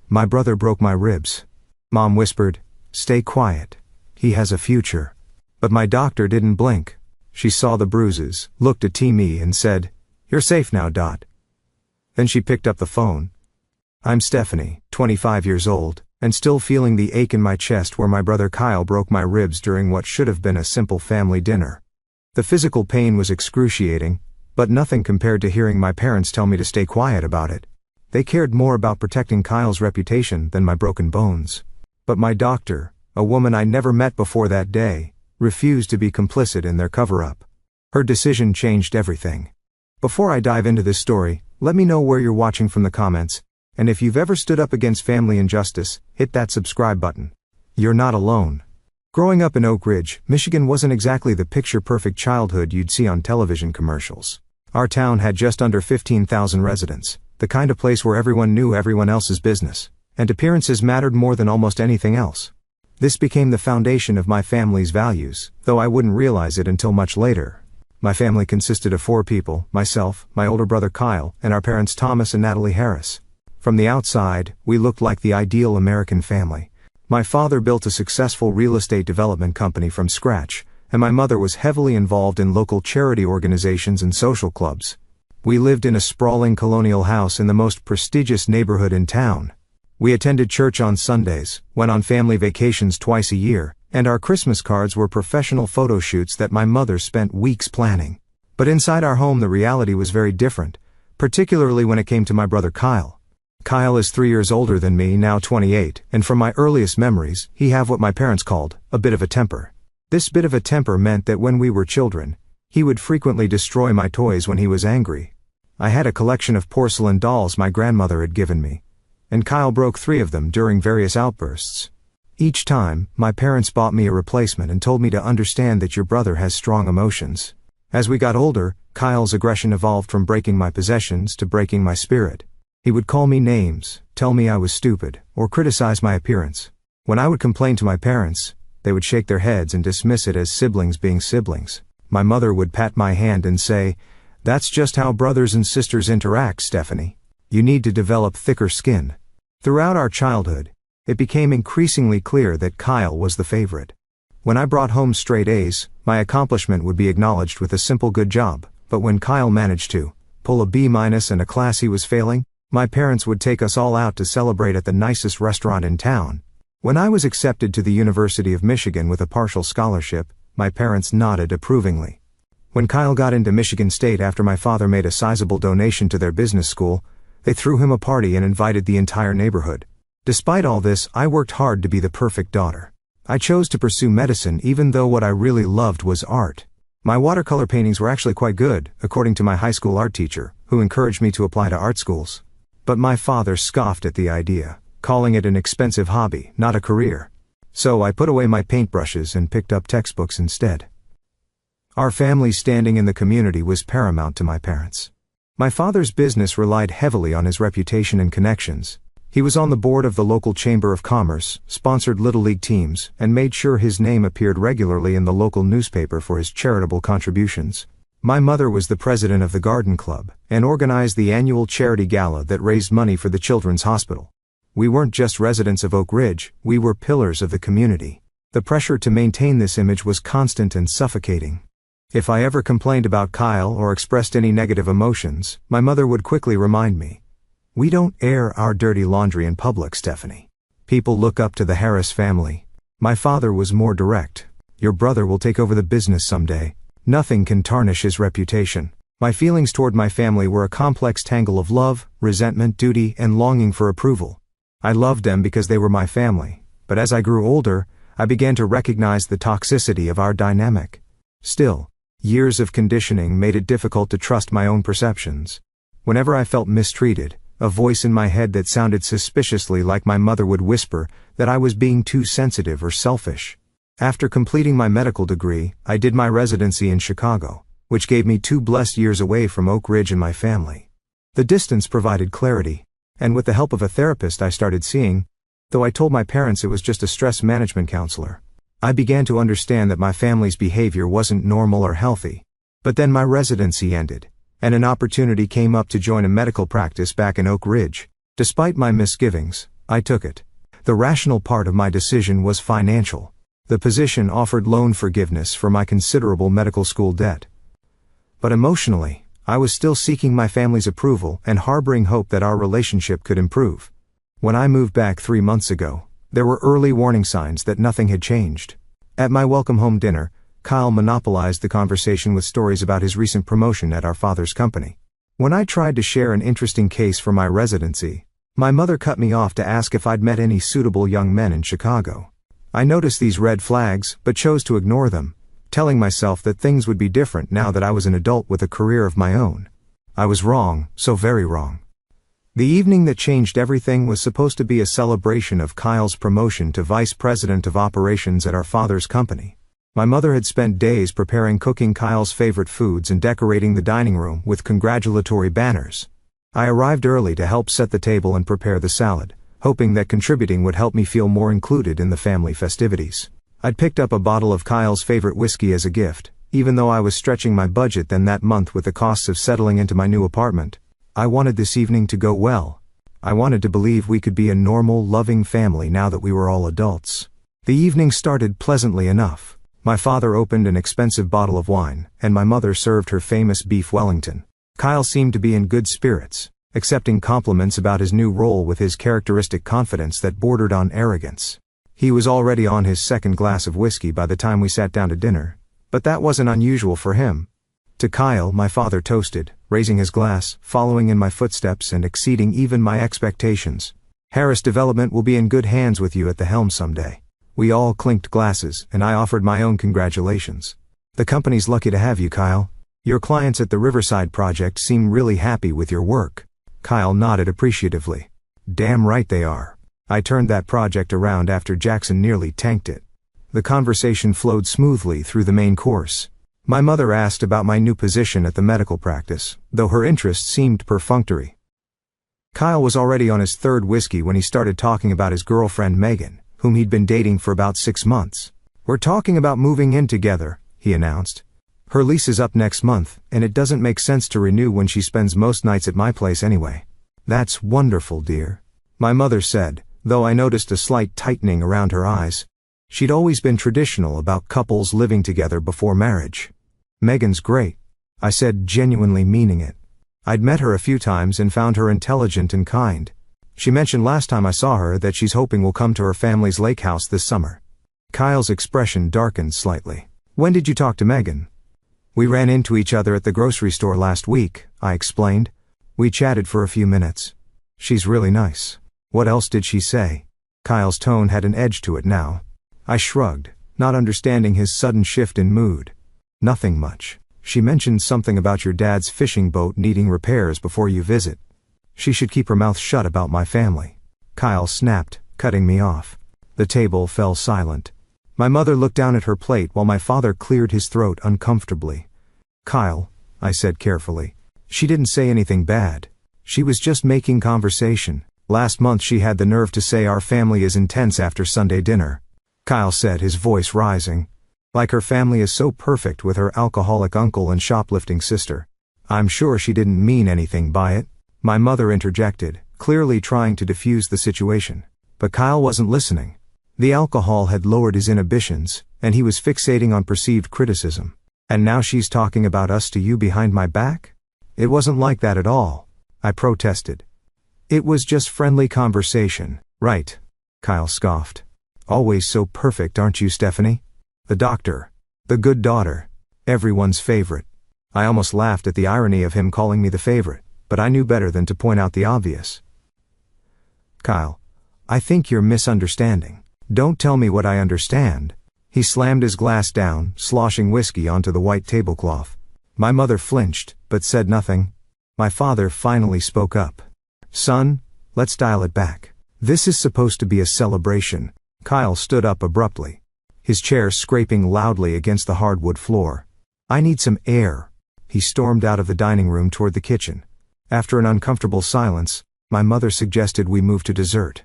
My brother broke my ribs. Mom whispered, "Stay quiet. He has a future." But my doctor didn't blink. She saw the bruises, looked at me and said, "You're safe now, Dot." Then she picked up the phone. I'm Stephanie, 25 years old, and still feeling the ache in my chest where my brother Kyle broke my ribs during what should have been a simple family dinner. The physical pain was excruciating, but nothing compared to hearing my parents tell me to stay quiet about it. They cared more about protecting Kyle's reputation than my broken bones. But my doctor, a woman I never met before that day, refused to be complicit in their cover-up. Her decision changed everything. Before I dive into this story, let me know where you're watching from the comments, and if you've ever stood up against family injustice, hit that subscribe button. You're not alone. Growing up in Oak Ridge, Michigan wasn't exactly the picture-perfect childhood you'd see on television commercials. Our town had just under 15,000 residents, the kind of place where everyone knew everyone else's business, and appearances mattered more than almost anything else. This became the foundation of my family's values, though I wouldn't realize it until much later. My family consisted of 4 people: myself, my older brother Kyle, and our parents Thomas and Natalie Harris. From the outside, we looked like the ideal American family. My father built a successful real estate development company from scratch, and my mother was heavily involved in local charity organizations and social clubs. We lived in a sprawling colonial house in the most prestigious neighborhood in town. We attended church on Sundays, went on family vacations twice a year, and our Christmas cards were professional photo shoots that my mother spent weeks planning. But inside our home the reality was very different, particularly when it came to my brother Kyle. Kyle is 3 years older than me, now 28, and from my earliest memories, he had what my parents called a bit of a temper. This bit of a temper meant that when we were children, he would frequently destroy my toys when he was angry. I had a collection of porcelain dolls my grandmother had given me, and Kyle broke 3 of them during various outbursts. Each time, my parents bought me a replacement and told me to understand that your brother has strong emotions. As we got older, Kyle's aggression evolved from breaking my possessions to breaking my spirit. He would call me names, tell me I was stupid, or criticize my appearance. When I would complain to my parents, they would shake their heads and dismiss it as siblings being siblings. My mother would pat my hand and say, "That's just how brothers and sisters interact, Stephanie. You need to develop thicker skin." Throughout our childhood, it became increasingly clear that Kyle was the favorite. When I brought home straight A's, my accomplishment would be acknowledged with a simple good job, but when Kyle managed to pull a B- and a class he was failing, my parents would take us all out to celebrate at the nicest restaurant in town. When I was accepted to the University of Michigan with a partial scholarship, my parents nodded approvingly. When Kyle got into Michigan State after my father made a sizable donation to their business school, they threw him a party and invited the entire neighborhood. Despite all this, I worked hard to be the perfect daughter. I chose to pursue medicine even though what I really loved was art. My watercolor paintings were actually quite good, according to my high school art teacher, who encouraged me to apply to art schools. But my father scoffed at the idea, calling it an expensive hobby, not a career. So I put away my paintbrushes and picked up textbooks instead. Our family's standing in the community was paramount to my parents. My father's business relied heavily on his reputation and connections. He was on the board of the local Chamber of Commerce, sponsored Little League teams, and made sure his name appeared regularly in the local newspaper for his charitable contributions. My mother was the president of the Garden Club, and organized the annual charity gala that raised money for the Children's Hospital. We weren't just residents of Oak Ridge, we were pillars of the community. The pressure to maintain this image was constant and suffocating. If I ever complained about Kyle or expressed any negative emotions, my mother would quickly remind me, "We don't air our dirty laundry in public, Stephanie. People look up to the Harris family." My father was more direct. "Your brother will take over the business someday. Nothing can tarnish his reputation." My feelings toward my family were a complex tangle of love, resentment, duty, and longing for approval. I loved them because they were my family, but as I grew older, I began to recognize the toxicity of our dynamic. Still, years of conditioning made it difficult to trust my own perceptions. Whenever I felt mistreated, a voice in my head that sounded suspiciously like my mother would whisper that I was being too sensitive or selfish. After completing my medical degree, I did my residency in Chicago, which gave me 2 blessed years away from Oak Ridge and my family. The distance provided clarity, and with the help of a therapist I started seeing, though I told my parents it was just a stress management counselor, I began to understand that my family's behavior wasn't normal or healthy. But then my residency ended, and an opportunity came up to join a medical practice back in Oak Ridge. Despite my misgivings, I took it. The rational part of my decision was financial. The position offered loan forgiveness for my considerable medical school debt. But emotionally, I was still seeking my family's approval and harboring hope that our relationship could improve. When I moved back 3 months ago, there were early warning signs that nothing had changed. At my welcome home dinner, Kyle monopolized the conversation with stories about his recent promotion at our father's company. When I tried to share an interesting case for my residency, my mother cut me off to ask if I'd met any suitable young men in Chicago. I noticed these red flags, but chose to ignore them, telling myself that things would be different now that I was an adult with a career of my own. I was wrong, so very wrong. The evening that changed everything was supposed to be a celebration of Kyle's promotion to Vice President of Operations at our father's company. My mother had spent days cooking Kyle's favorite foods and decorating the dining room with congratulatory banners. I arrived early to help set the table and prepare the salad, hoping that contributing would help me feel more included in the family festivities. I'd picked up a bottle of Kyle's favorite whiskey as a gift, even though I was stretching my budget then that month with the costs of settling into my new apartment. I wanted this evening to go well. I wanted to believe we could be a normal, loving family now that we were all adults. The evening started pleasantly enough. My father opened an expensive bottle of wine, and my mother served her famous beef Wellington. Kyle seemed to be in good spirits, accepting compliments about his new role with his characteristic confidence that bordered on arrogance. He was already on his second glass of whiskey by the time we sat down to dinner, but that wasn't unusual for him. To Kyle, my father toasted, raising his glass, following in my footsteps and exceeding even my expectations. Harris Development will be in good hands with you at the helm someday. We all clinked glasses, and I offered my own congratulations. The company's lucky to have you, Kyle. Your clients at the Riverside project seem really happy with your work. Kyle nodded appreciatively. Damn right they are. I turned that project around after Jackson nearly tanked it. The conversation flowed smoothly through the main course. My mother asked about my new position at the medical practice, though her interest seemed perfunctory. Kyle was already on his third whiskey when he started talking about his girlfriend Megan, whom he'd been dating for about 6 months. We're talking about moving in together, he announced. Her lease is up next month, and it doesn't make sense to renew when she spends most nights at my place anyway. That's wonderful, dear, my mother said, though I noticed a slight tightening around her eyes. She'd always been traditional about couples living together before marriage. Megan's great, I said, genuinely meaning it. I'd met her a few times and found her intelligent and kind. She mentioned last time I saw her that she's hoping we'll come to her family's lake house this summer. Kyle's expression darkened slightly. When did you talk to Megan? We ran into each other at the grocery store last week, I explained. We chatted for a few minutes. She's really nice. What else did she say? Kyle's tone had an edge to it now. I shrugged, not understanding his sudden shift in mood. Nothing much. She mentioned something about your dad's fishing boat needing repairs before you visit. She should keep her mouth shut about my family. Kyle snapped, cutting me off. The table fell silent. My mother looked down at her plate while my father cleared his throat uncomfortably. Kyle, I said carefully. She didn't say anything bad. She was just making conversation. Last month she had the nerve to say our family is intense after Sunday dinner. Kyle said, his voice rising. Like her family is so perfect with her alcoholic uncle and shoplifting sister. I'm sure she didn't mean anything by it. My mother interjected, clearly trying to defuse the situation. But Kyle wasn't listening. The alcohol had lowered his inhibitions, and he was fixating on perceived criticism. And now she's talking about us to you behind my back? It wasn't like that at all, I protested. It was just friendly conversation, right? Kyle scoffed. Always so perfect, aren't you, Stephanie? The doctor. The good daughter. Everyone's favorite. I almost laughed at the irony of him calling me the favorite, but I knew better than to point out the obvious. Kyle, I think you're misunderstanding. Don't tell me what I understand. He slammed his glass down, sloshing whiskey onto the white tablecloth. My mother flinched, but said nothing. My father finally spoke up. Son, let's dial it back. This is supposed to be a celebration. Kyle stood up abruptly, his chair scraping loudly against the hardwood floor. I need some air. He stormed out of the dining room toward the kitchen. After an uncomfortable silence, my mother suggested we move to dessert.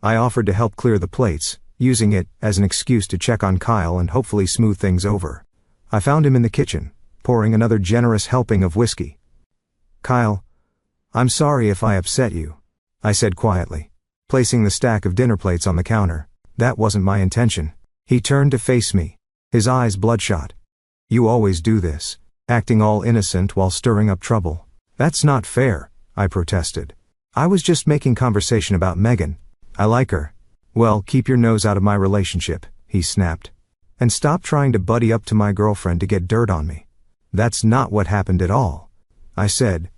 I offered to help clear the plates, using it as an excuse to check on Kyle and hopefully smooth things over. I found him in the kitchen, pouring another generous helping of whiskey. Kyle, I'm sorry if I upset you, I said quietly. placing the stack of dinner plates on the counter. That wasn't my intention. He turned to face me, his eyes bloodshot. You always do this, acting all innocent while stirring up trouble. That's not fair, I protested. I was just making conversation about Megan. I like her. Well, keep your nose out of my relationship, he snapped. And stop trying to buddy up to my girlfriend to get dirt on me. That's not what happened at all, I said,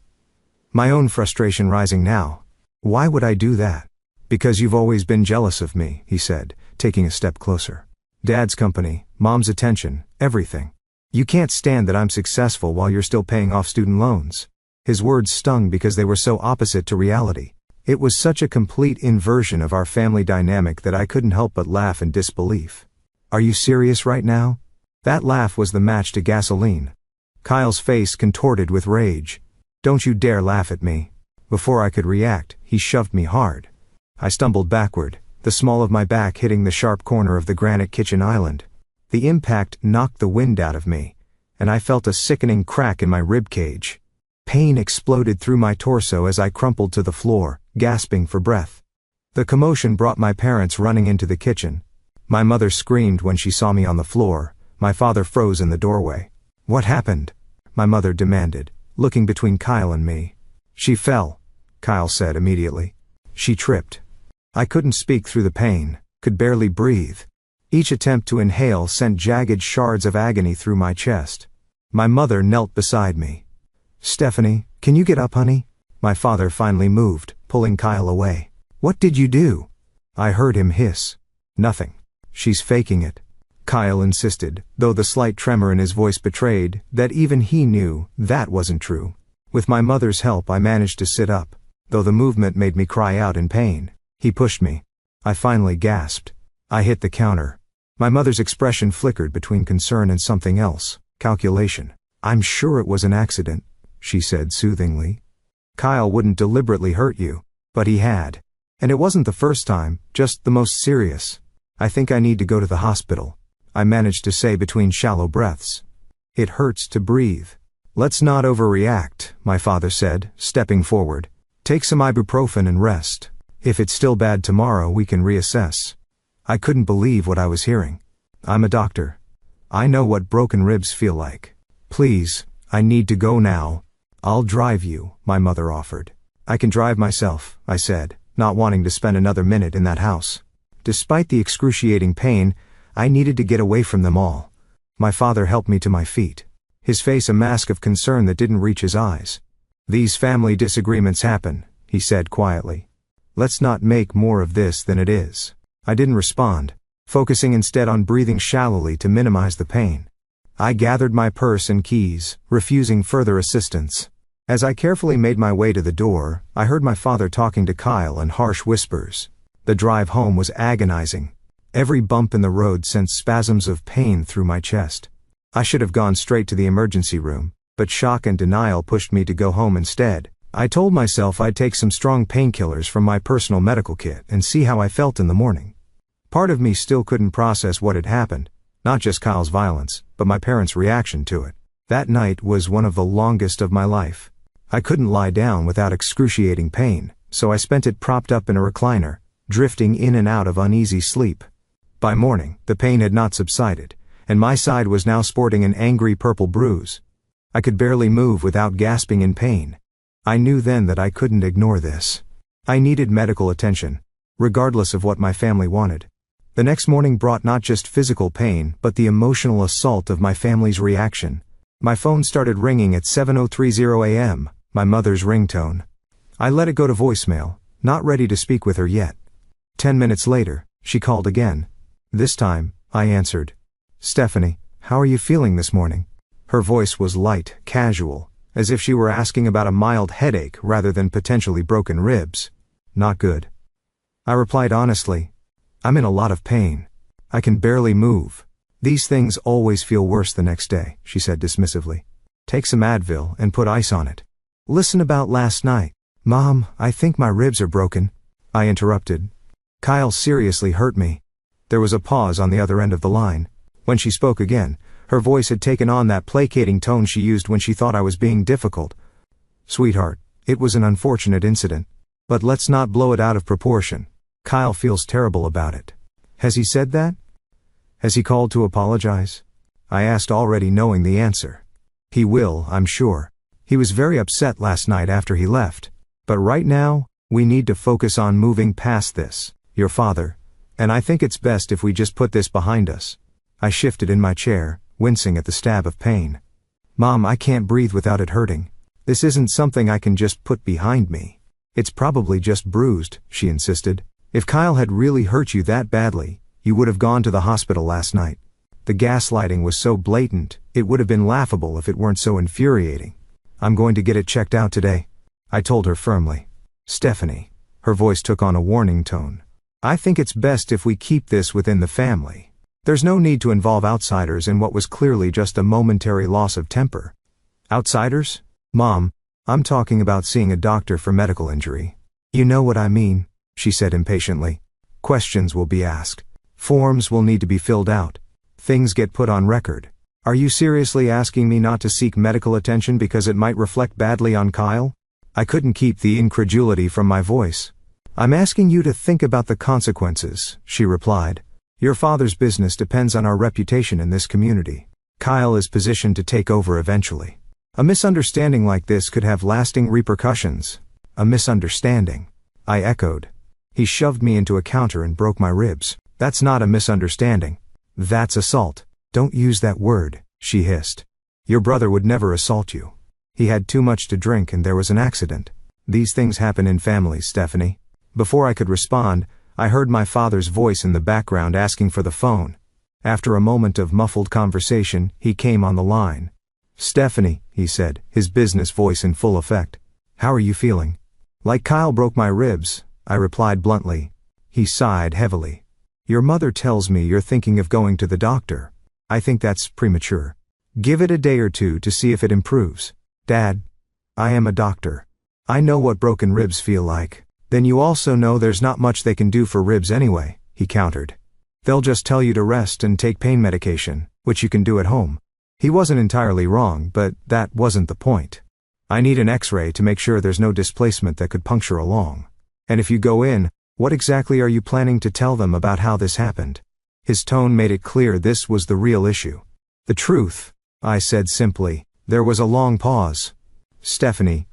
my own frustration rising now. Why would I do that? Because you've always been jealous of me, he said, taking a step closer. Dad's company, Mom's attention, everything. You can't stand that I'm successful while you're still paying off student loans. His words stung because they were so opposite to reality. It was such a complete inversion of our family dynamic that I couldn't help but laugh in disbelief. Are you serious right now? That laugh was the match to gasoline. Kyle's face contorted with rage. Don't you dare laugh at me. Before I could react, he shoved me hard. I stumbled backward, the small of my back hitting the sharp corner of the granite kitchen island. The impact knocked the wind out of me, and I felt a sickening crack in my rib cage. Pain exploded through my torso as I crumpled to the floor, gasping for breath. The commotion brought my parents running into the kitchen. My mother screamed when she saw me on the floor. My father froze in the doorway. What happened? My mother demanded, looking between Kyle and me. She fell, Kyle said immediately. She tripped. I couldn't speak through the pain, could barely breathe. Each attempt to inhale sent jagged shards of agony through my chest. My mother knelt beside me. Stephanie, can you get up, honey? My father finally moved, pulling Kyle away. What did you do? I heard him hiss. Nothing. She's faking it, Kyle insisted, though the slight tremor in his voice betrayed that even he knew that wasn't true. With my mother's help I managed to sit up, though the movement made me cry out in pain. He pushed me. I finally gasped. I hit the counter. My mother's expression flickered between concern and something else, calculation. I'm sure it was an accident, she said soothingly. Kyle wouldn't deliberately hurt you, but he had. And it wasn't the first time, just the most serious. I think I need to go to the hospital, I managed to say between shallow breaths. It hurts to breathe. Let's not overreact, my father said, stepping forward. Take some ibuprofen and rest. If it's still bad tomorrow, we can reassess. I couldn't believe what I was hearing. I'm a doctor. I know what broken ribs feel like. Please, I need to go now. I'll drive you, my mother offered. I can drive myself, I said, not wanting to spend another minute in that house. Despite the excruciating pain, I needed to get away from them all. My father helped me to my feet, his face a mask of concern that didn't reach his eyes. These family disagreements happen, he said quietly. Let's not make more of this than it is. I didn't respond, focusing instead on breathing shallowly to minimize the pain. I gathered my purse and keys, refusing further assistance. As I carefully made my way to the door, I heard my father talking to Kyle in harsh whispers. The drive home was agonizing. Every bump in the road sent spasms of pain through my chest. I should have gone straight to the emergency room, but shock and denial pushed me to go home instead. I told myself I'd take some strong painkillers from my personal medical kit and see how I felt in the morning. Part of me still couldn't process what had happened, not just Kyle's violence, but my parents' reaction to it. That night was one of the longest of my life. I couldn't lie down without excruciating pain, so I spent it propped up in a recliner, drifting in and out of uneasy sleep. By morning, the pain had not subsided, and my side was now sporting an angry purple bruise. I could barely move without gasping in pain. I knew then that I couldn't ignore this. I needed medical attention, regardless of what my family wanted. The next morning brought not just physical pain, but the emotional assault of my family's reaction. My phone started ringing at 7:30 a.m., my mother's ringtone. I let it go to voicemail, not ready to speak with her yet. 10 minutes later, she called again. This time, I answered. Stephanie, how are you feeling this morning? Her voice was light, casual, as if she were asking about a mild headache rather than potentially broken ribs. Not good. I replied honestly. I'm in a lot of pain. I can barely move. These things always feel worse the next day, she said dismissively. Take some Advil and put ice on it. Listen about last night. Mom, I think my ribs are broken. I interrupted. Kyle seriously hurt me. There was a pause on the other end of the line. When she spoke again, her voice had taken on that placating tone she used when she thought I was being difficult. Sweetheart, it was an unfortunate incident. But let's not blow it out of proportion. Kyle feels terrible about it. Has he said that? Has he called to apologize? I asked, already knowing the answer. He will, I'm sure. He was very upset last night after he left. But right now, we need to focus on moving past this. Your father. And I think it's best if we just put this behind us. I shifted in my chair, wincing at the stab of pain. Mom, I can't breathe without it hurting. This isn't something I can just put behind me. It's probably just bruised, she insisted. If Kyle had really hurt you that badly, you would have gone to the hospital last night. The gaslighting was so blatant, it would have been laughable if it weren't so infuriating. I'm going to get it checked out today, I told her firmly. Stephanie. Her voice took on a warning tone. I think it's best if we keep this within the family. There's no need to involve outsiders in what was clearly just a momentary loss of temper. Outsiders? Mom, I'm talking about seeing a doctor for medical injury. You know what I mean, she said impatiently. Questions will be asked. Forms will need to be filled out. Things get put on record. Are you seriously asking me not to seek medical attention because it might reflect badly on Kyle? I couldn't keep the incredulity from my voice. I'm asking you to think about the consequences, she replied. Your father's business depends on our reputation in this community. Kyle is positioned to take over eventually. A misunderstanding like this could have lasting repercussions. A misunderstanding. I echoed. He shoved me into a counter and broke my ribs. That's not a misunderstanding. That's assault. Don't use that word, she hissed. Your brother would never assault you. He had too much to drink and there was an accident. These things happen in families, Stephanie. Before I could respond, I heard my father's voice in the background asking for the phone. After a moment of muffled conversation, he came on the line. Stephanie, he said, his business voice in full effect. How are you feeling? Like Kyle broke my ribs, I replied bluntly. He sighed heavily. Your mother tells me you're thinking of going to the doctor. I think that's premature. Give it a day or two to see if it improves. Dad, I am a doctor. I know what broken ribs feel like. Then you also know there's not much they can do for ribs anyway, he countered. They'll just tell you to rest and take pain medication, which you can do at home. He wasn't entirely wrong, but that wasn't the point. I need an X-ray to make sure there's no displacement that could puncture a lung. And if you go in, what exactly are you planning to tell them about how this happened? His tone made it clear this was the real issue. The truth, I said simply. There was a long pause. Stephanie,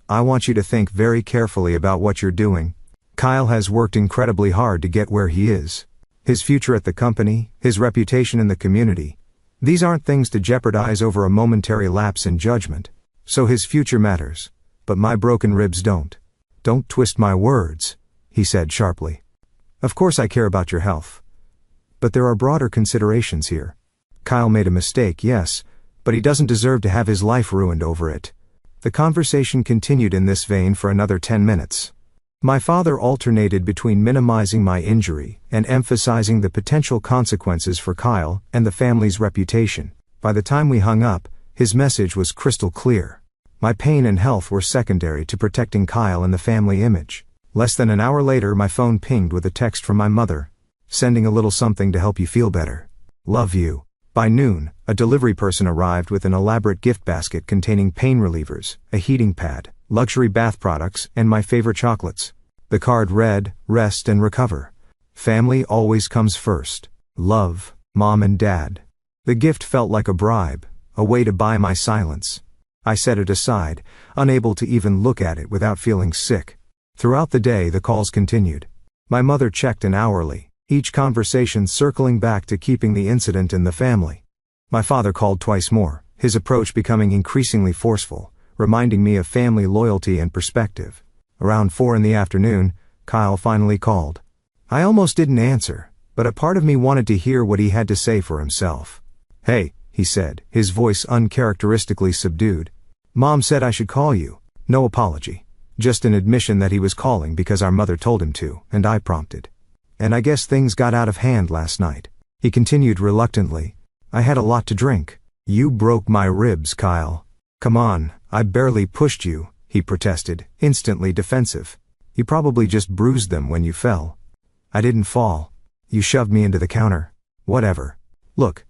I want you to think very carefully about what you're doing. Kyle has worked incredibly hard to get where he is. His future at the company, his reputation in the community. These aren't things to jeopardize over a momentary lapse in judgment. So his future matters. But my broken ribs don't. Don't twist my words, he said sharply. Of course I care about your health. But there are broader considerations here. Kyle made a mistake, yes, but he doesn't deserve to have his life ruined over it. The conversation continued in this vein for another 10 minutes. My father alternated between minimizing my injury and emphasizing the potential consequences for Kyle and the family's reputation. By the time we hung up, his message was crystal clear. My pain and health were secondary to protecting Kyle and the family image. Less than an hour later, my phone pinged with a text from my mother. Sending a little something to help you feel better. Love you. By noon, a delivery person arrived with an elaborate gift basket containing pain relievers, a heating pad, luxury bath products, and my favorite chocolates. The card read, rest and recover. Family always comes first. Love, Mom and Dad. The gift felt like a bribe, a way to buy my silence. I set it aside, unable to even look at it without feeling sick. Throughout the day, the calls continued. My mother checked in hourly, each conversation circling back to keeping the incident in the family. My father called twice more, his approach becoming increasingly forceful, reminding me of family loyalty and perspective. Around 4 p.m, Kyle finally called. I almost didn't answer, but a part of me wanted to hear what he had to say for himself. Hey, he said, his voice uncharacteristically subdued. Mom said I should call you. No apology. Just an admission that he was calling because our mother told him to, and I prompted. And I guess things got out of hand last night. He continued reluctantly. I had a lot to drink. You broke my ribs, Kyle. Come on, I barely pushed you, he protested, instantly defensive. You probably just bruised them when you fell. I didn't fall. You shoved me into the counter. Whatever. Look,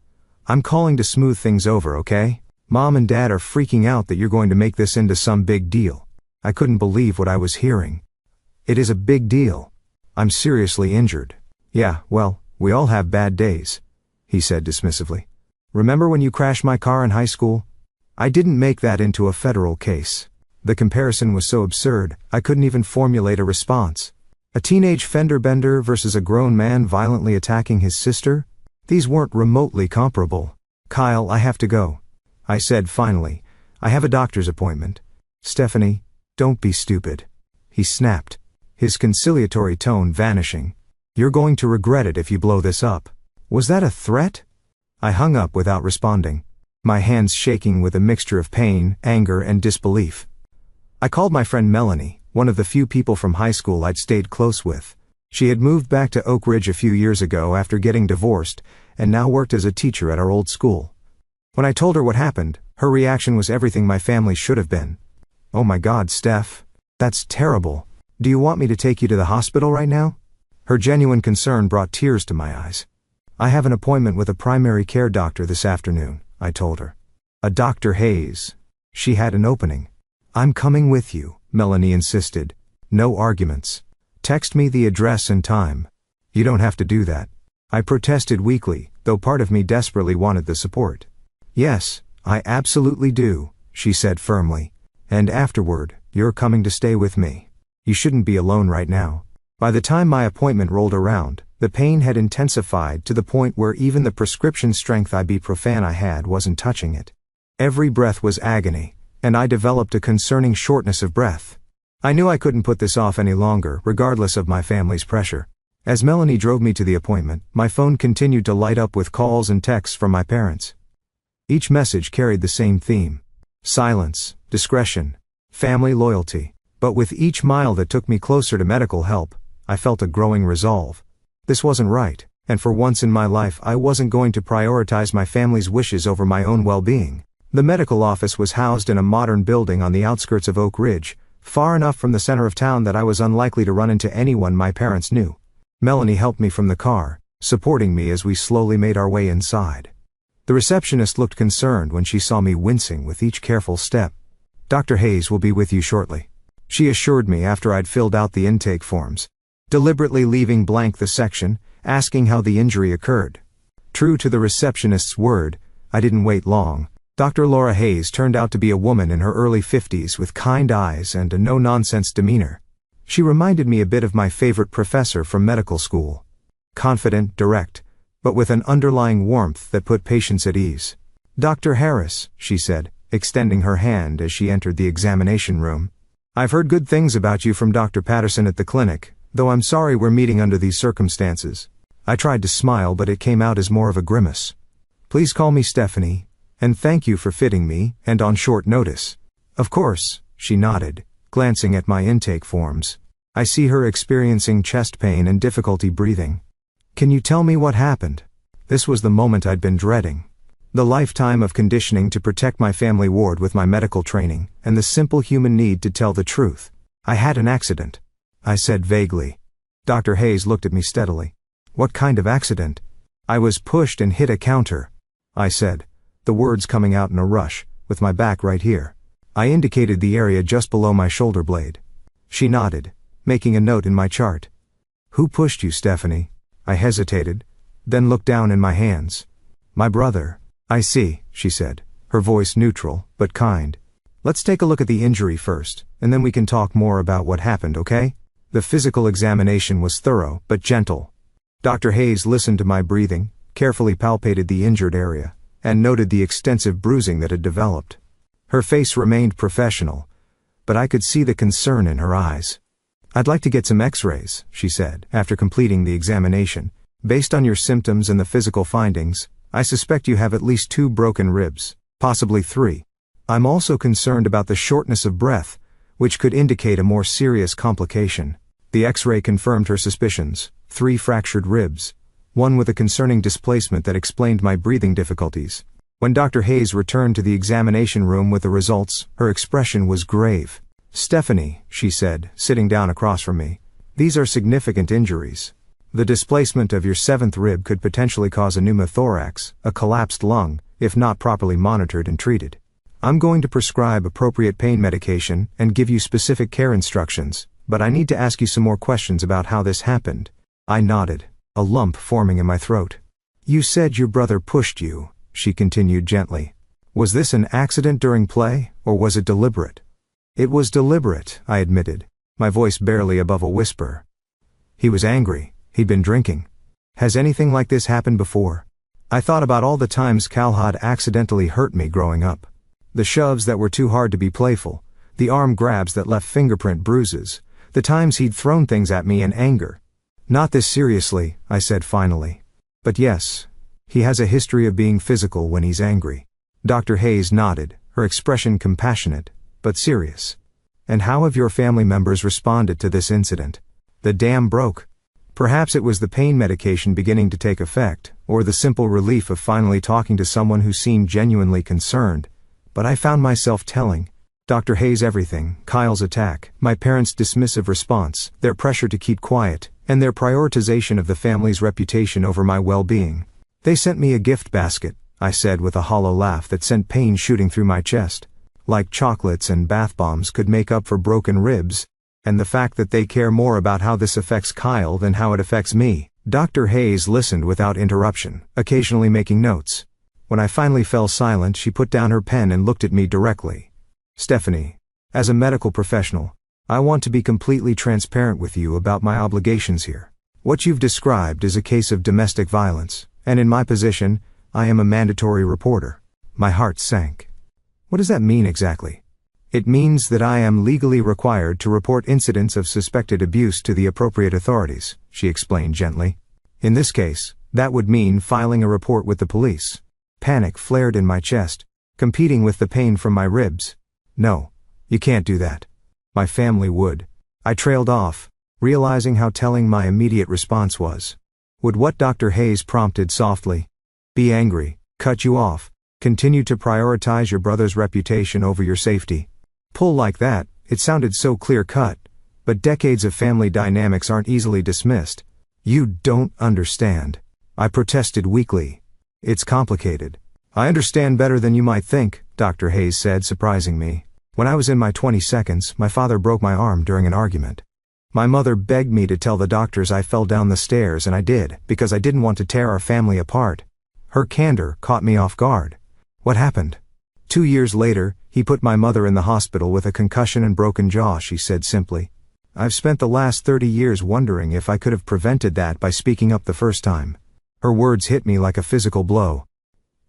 I'm calling to smooth things over, okay? Mom and Dad are freaking out that you're going to make this into some big deal. I couldn't believe what I was hearing. It is a big deal. I'm seriously injured. Yeah, well, we all have bad days, he said dismissively. Remember when you crashed my car in high school? I didn't make that into a federal case. The comparison was so absurd, I couldn't even formulate a response. A teenage fender bender versus a grown man violently attacking his sister? These weren't remotely comparable. Kyle, I have to go, I said finally. I have a doctor's appointment. Stephanie, don't be stupid, he snapped, his conciliatory tone vanishing. You're going to regret it if you blow this up. Was that a threat? I hung up without responding, my hands shaking with a mixture of pain, anger, and disbelief. I called my friend Melanie, one of the few people from high school I'd stayed close with. She had moved back to Oak Ridge a few years ago after getting divorced, and now worked as a teacher at our old school. When I told her what happened, her reaction was everything my family should have been. Oh my God, Steph. That's terrible. Do you want me to take you to the hospital right now? Her genuine concern brought tears to my eyes. I have an appointment with a primary care doctor this afternoon, I told her. A Dr. Hayes. She had an opening. I'm coming with you, Melanie insisted. No arguments. Text me the address and time. You don't have to do that, I protested weakly, though part of me desperately wanted the support. Yes, I absolutely do, she said firmly. And afterward, you're coming to stay with me. You shouldn't be alone right now. By the time my appointment rolled around, the pain had intensified to the point where even the prescription strength ibuprofen I had wasn't touching it. Every breath was agony, and I developed a concerning shortness of breath. I knew I couldn't put this off any longer, regardless of my family's pressure. As Melanie drove me to the appointment, my phone continued to light up with calls and texts from my parents. Each message carried the same theme. Silence, discretion, family loyalty. But with each mile that took me closer to medical help, I felt a growing resolve. This wasn't right, and for once in my life I wasn't going to prioritize my family's wishes over my own well-being. The medical office was housed in a modern building on the outskirts of Oak Ridge, far enough from the center of town that I was unlikely to run into anyone my parents knew. Melanie helped me from the car, supporting me as we slowly made our way inside. The receptionist looked concerned when she saw me wincing with each careful step. Dr. Hayes will be with you shortly, she assured me after I'd filled out the intake forms, deliberately leaving blank the section, asking how the injury occurred. True to the receptionist's word, I didn't wait long. Dr. Laura Hayes turned out to be a woman in her early 50s with kind eyes and a no-nonsense demeanor. She reminded me a bit of my favorite professor from medical school. Confident, direct, but with an underlying warmth that put patients at ease. Dr. Harris, she said, extending her hand as she entered the examination room. I've heard good things about you from Dr. Patterson at the clinic, though I'm sorry we're meeting under these circumstances. I tried to smile, but it came out as more of a grimace. Please call me Stephanie, and thank you for fitting me, and on short notice. Of course, she nodded, glancing at my intake forms. I see her experiencing chest pain and difficulty breathing. Can you tell me what happened? This was the moment I'd been dreading. The lifetime of conditioning to protect my family ward with my medical training, and the simple human need to tell the truth. I had an accident, I said vaguely. Dr. Hayes looked at me steadily. What kind of accident? I was pushed and hit a counter, I said, the words coming out in a rush, with my back right here. I indicated the area just below my shoulder blade. She nodded, making a note in my chart. Who pushed you, Stephanie? I hesitated, then looked down in my hands. My brother. I see, she said, her voice neutral, but kind. Let's take a look at the injury first, and then we can talk more about what happened, okay? The physical examination was thorough, but gentle. Dr. Hayes listened to my breathing, carefully palpated the injured area, and noted the extensive bruising that had developed. Her face remained professional, but I could see the concern in her eyes. I'd like to get some x-rays, she said, after completing the examination. Based on your symptoms and the physical findings, I suspect you have at least 2 broken ribs, possibly 3. I'm also concerned about the shortness of breath, which could indicate a more serious complication. The x-ray confirmed her suspicions: 3 fractured ribs, one with a concerning displacement that explained my breathing difficulties. When Dr. Hayes returned to the examination room with the results, her expression was grave. Stephanie, she said, sitting down across from me, these are significant injuries. The displacement of your 7th rib could potentially cause a pneumothorax, a collapsed lung, if not properly monitored and treated. I'm going to prescribe appropriate pain medication and give you specific care instructions, but I need to ask you some more questions about how this happened." I nodded, a lump forming in my throat. "You said your brother pushed you," she continued gently. "Was this an accident during play, or was it deliberate?" "It was deliberate," I admitted, my voice barely above a whisper. "He was angry. He'd been drinking. Has anything like this happened before?" I thought about all the times Cal had accidentally hurt me growing up. The shoves that were too hard to be playful, the arm grabs that left fingerprint bruises, the times he'd thrown things at me in anger. "Not this seriously," I said finally. "But yes, he has a history of being physical when he's angry." Dr. Hayes nodded, her expression compassionate, but serious. "And how have your family members responded to this incident?" "The dam broke. Perhaps it was the pain medication beginning to take effect, or the simple relief of finally talking to someone who seemed genuinely concerned. But I found myself telling Dr. Hayes everything: Kyle's attack, my parents' dismissive response, their pressure to keep quiet, and their prioritization of the family's reputation over my well-being. "They sent me a gift basket," I said with a hollow laugh that sent pain shooting through my chest. "Like chocolates and bath bombs could make up for broken ribs. And the fact that they care more about how this affects Kyle than how it affects me." Dr. Hayes listened without interruption, occasionally making notes. When I finally fell silent, she put down her pen and looked at me directly. "Stephanie, as a medical professional, I want to be completely transparent with you about my obligations here. What you've described is a case of domestic violence, and in my position, I am a mandatory reporter." My heart sank. "What does that mean exactly?" "It means that I am legally required to report incidents of suspected abuse to the appropriate authorities," she explained gently. "In this case, that would mean filing a report with the police." Panic flared in my chest, competing with the pain from my ribs. "No, you can't do that. My family would." I trailed off, realizing how telling my immediate response was. Would what Dr. Hayes prompted softly, "Be angry, cut you off, continue to prioritize your brother's reputation over your safety." Pull like that, it sounded so clear-cut, but decades of family dynamics aren't easily dismissed. "You don't understand," I protested weakly. "It's complicated." "I understand better than you might think," Dr. Hayes said, surprising me. "When I was in my 20s, my father broke my arm during an argument. My mother begged me to tell the doctors I fell down the stairs, and I did, because I didn't want to tear our family apart. Her candor caught me off guard." "What happened?" 2 years later, he put my mother in the hospital with a concussion and broken jaw," she said simply. "I've spent the last 30 years wondering if I could have prevented that by speaking up the first time." Her words hit me like a physical blow.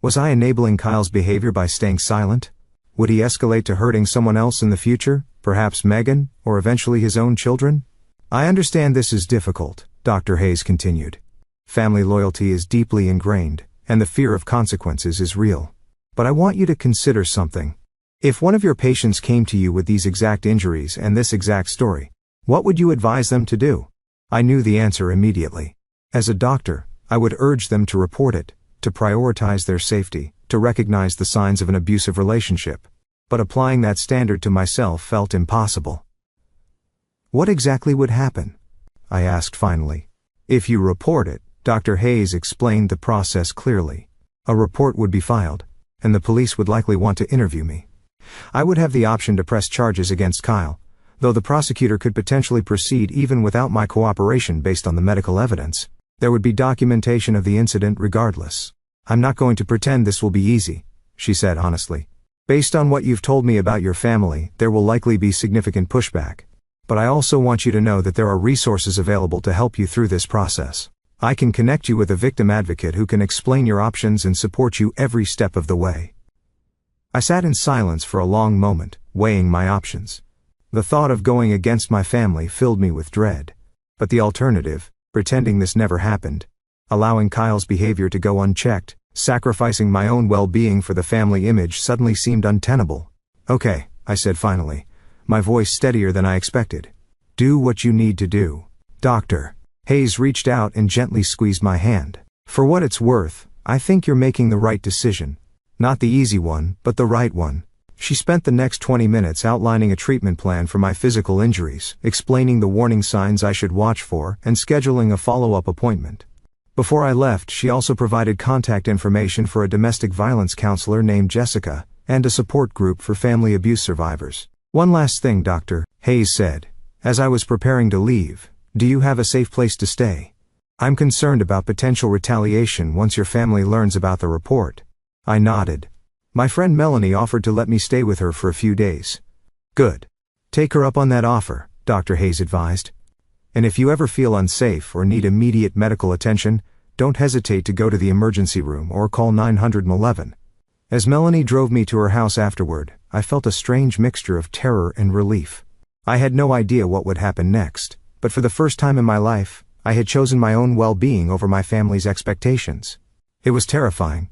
Was I enabling Kyle's behavior by staying silent? Would he escalate to hurting someone else in the future, perhaps Megan, or eventually his own children? "I understand this is difficult," Dr. Hayes continued. "Family loyalty is deeply ingrained, and the fear of consequences is real. But I want you to consider something. If one of your patients came to you with these exact injuries and this exact story, what would you advise them to do?" I knew the answer immediately. As a doctor, I would urge them to report it, to prioritize their safety, to recognize the signs of an abusive relationship. But applying that standard to myself felt impossible. "What exactly would happen?" I asked finally. "If you report it," Dr. Hayes explained the process clearly, "a report would be filed, and the police would likely want to interview me. I would have the option to press charges against Kyle, though the prosecutor could potentially proceed even without my cooperation based on the medical evidence. There would be documentation of the incident regardless. I'm not going to pretend this will be easy," she said honestly. "Based on what you've told me about your family, there will likely be significant pushback. But I also want you to know that there are resources available to help you through this process. I can connect you with a victim advocate who can explain your options and support you every step of the way." I sat in silence for a long moment, weighing my options. The thought of going against my family filled me with dread. But the alternative, pretending this never happened, allowing Kyle's behavior to go unchecked, sacrificing my own well-being for the family image, suddenly seemed untenable. "Okay," I said finally, my voice steadier than I expected. "Do what you need to do." Dr. Hayes reached out and gently squeezed my hand. "For what it's worth, I think you're making the right decision. Not the easy one, but the right one." She spent the next 20 minutes outlining a treatment plan for my physical injuries, explaining the warning signs I should watch for, and scheduling a follow-up appointment. Before I left, she also provided contact information for a domestic violence counselor named Jessica, and a support group for family abuse survivors. "One last thing, Dr. Hayes said, As I was preparing to leave, do you have a safe place to stay? I'm concerned about potential retaliation once your family learns about the report. I nodded. My friend Melanie offered to let me stay with her for a few days. Good. Take her up on that offer, Dr. Hayes advised. And if you ever feel unsafe or need immediate medical attention, don't hesitate to go to the emergency room or call 911. As Melanie drove me to her house afterward, I felt a strange mixture of terror and relief. I had no idea what would happen next, but for the first time in my life, I had chosen my own well-being over my family's expectations. It was terrifying,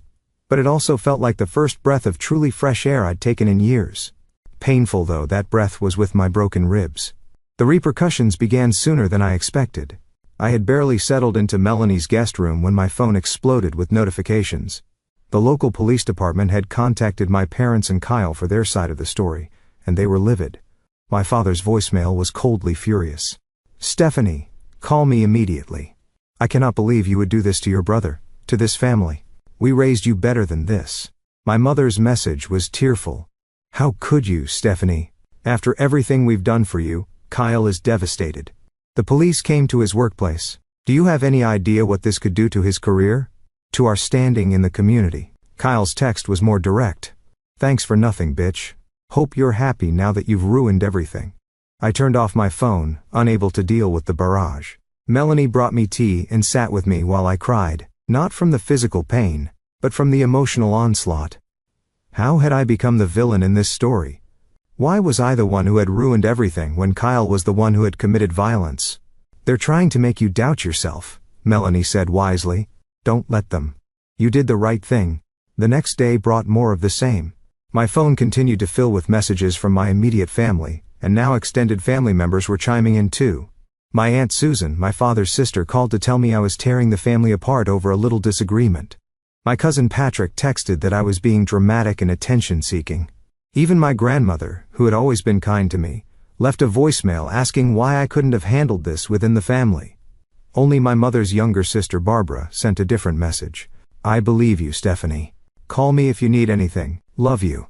but it also felt like the first breath of truly fresh air I'd taken in years. Painful though that breath was with my broken ribs. The repercussions began sooner than I expected. I had barely settled into Melanie's guest room when my phone exploded with notifications. The local police department had contacted my parents and Kyle for their side of the story, and they were livid. My father's voicemail was coldly furious. Stephanie, call me immediately. I cannot believe you would do this to your brother, to this family. We raised you better than this. My mother's message was tearful. How could you, Stephanie? After everything we've done for you, Kyle is devastated. The police came to his workplace. Do you have any idea what this could do to his career? To our standing in the community? Kyle's text was more direct. Thanks for nothing, bitch. Hope you're happy now that you've ruined everything. I turned off my phone, unable to deal with the barrage. Melanie brought me tea and sat with me while I cried, not from the physical pain, but from the emotional onslaught. How had I become the villain in this story? Why was I the one who had ruined everything when Kyle was the one who had committed violence? They're trying to make you doubt yourself, Melanie said wisely. Don't let them. You did the right thing. The next day brought more of the same. My phone continued to fill with messages from my immediate family, and now extended family members were chiming in too. My Aunt Susan, my father's sister, called to tell me I was tearing the family apart over a little disagreement. My cousin Patrick texted that I was being dramatic and attention-seeking. Even my grandmother, who had always been kind to me, left a voicemail asking why I couldn't have handled this within the family. Only my mother's younger sister Barbara sent a different message. I believe you, Stephanie. Call me if you need anything. Love you.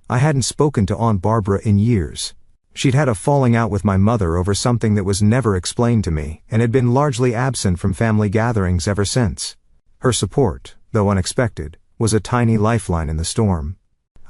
I hadn't spoken to Aunt Barbara in years. She'd had a falling out with my mother over something that was never explained to me, and had been largely absent from family gatherings ever since. Her support, though unexpected, was a tiny lifeline in the storm.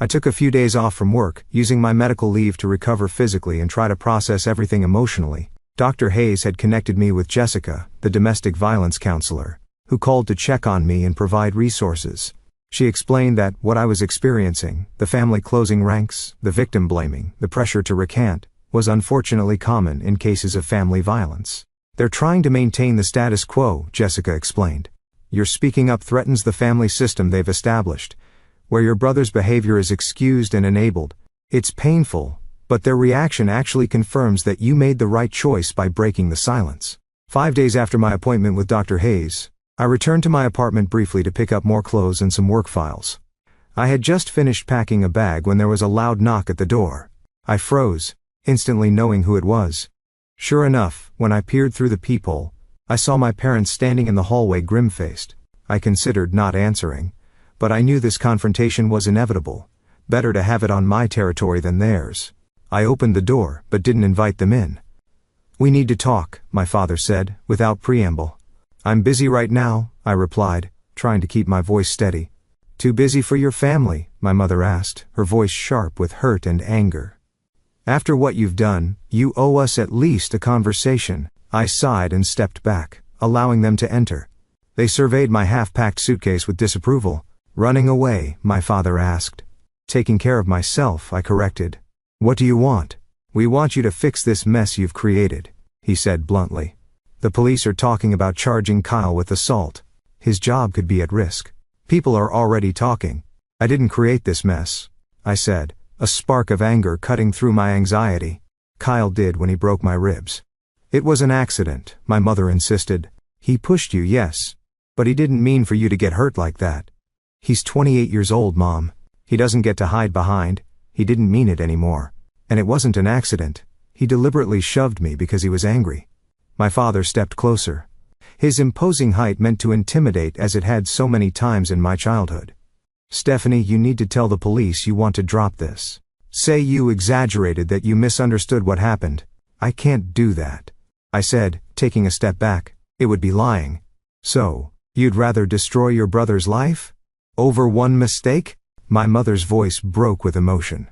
I took a few days off from work, using my medical leave to recover physically and try to process everything emotionally. Dr. Hayes had connected me with Jessica, the domestic violence counselor, who called to check on me and provide resources. She explained that what I was experiencing, the family closing ranks, the victim blaming, the pressure to recant, was unfortunately common in cases of family violence. They're trying to maintain the status quo, Jessica explained. Your speaking up threatens the family system they've established, where your brother's behavior is excused and enabled. It's painful, but their reaction actually confirms that you made the right choice by breaking the silence. 5 days after my appointment with Dr. Hayes, I returned to my apartment briefly to pick up more clothes and some work files. I had just finished packing a bag when there was a loud knock at the door. I froze, instantly knowing who it was. Sure enough, when I peered through the peephole, I saw my parents standing in the hallway grim-faced. I considered not answering, but I knew this confrontation was inevitable. Better to have it on my territory than theirs. I opened the door, but didn't invite them in. We need to talk, my father said, without preamble. I'm busy right now, I replied, trying to keep my voice steady. Too busy for your family, my mother asked, her voice sharp with hurt and anger. After what you've done, you owe us at least a conversation. I sighed and stepped back, allowing them to enter. They surveyed my half-packed suitcase with disapproval. Running away, my father asked. Taking care of myself, I corrected. What do you want? We want you to fix this mess you've created, he said bluntly. The police are talking about charging Kyle with assault. His job could be at risk. People are already talking. I didn't create this mess, I said, a spark of anger cutting through my anxiety. Kyle did when he broke my ribs. It was an accident, my mother insisted. He pushed you, yes. But he didn't mean for you to get hurt like that. He's 28 years old, Mom. He doesn't get to hide behind. He didn't mean it anymore. And it wasn't an accident. He deliberately shoved me because he was angry. My father stepped closer. His imposing height meant to intimidate as it had so many times in my childhood. Stephanie, you need to tell the police you want to drop this. Say you exaggerated, that you misunderstood what happened. I can't do that, I said, taking a step back. It would be lying. So, you'd rather destroy your brother's life? Over one mistake? My mother's voice broke with emotion.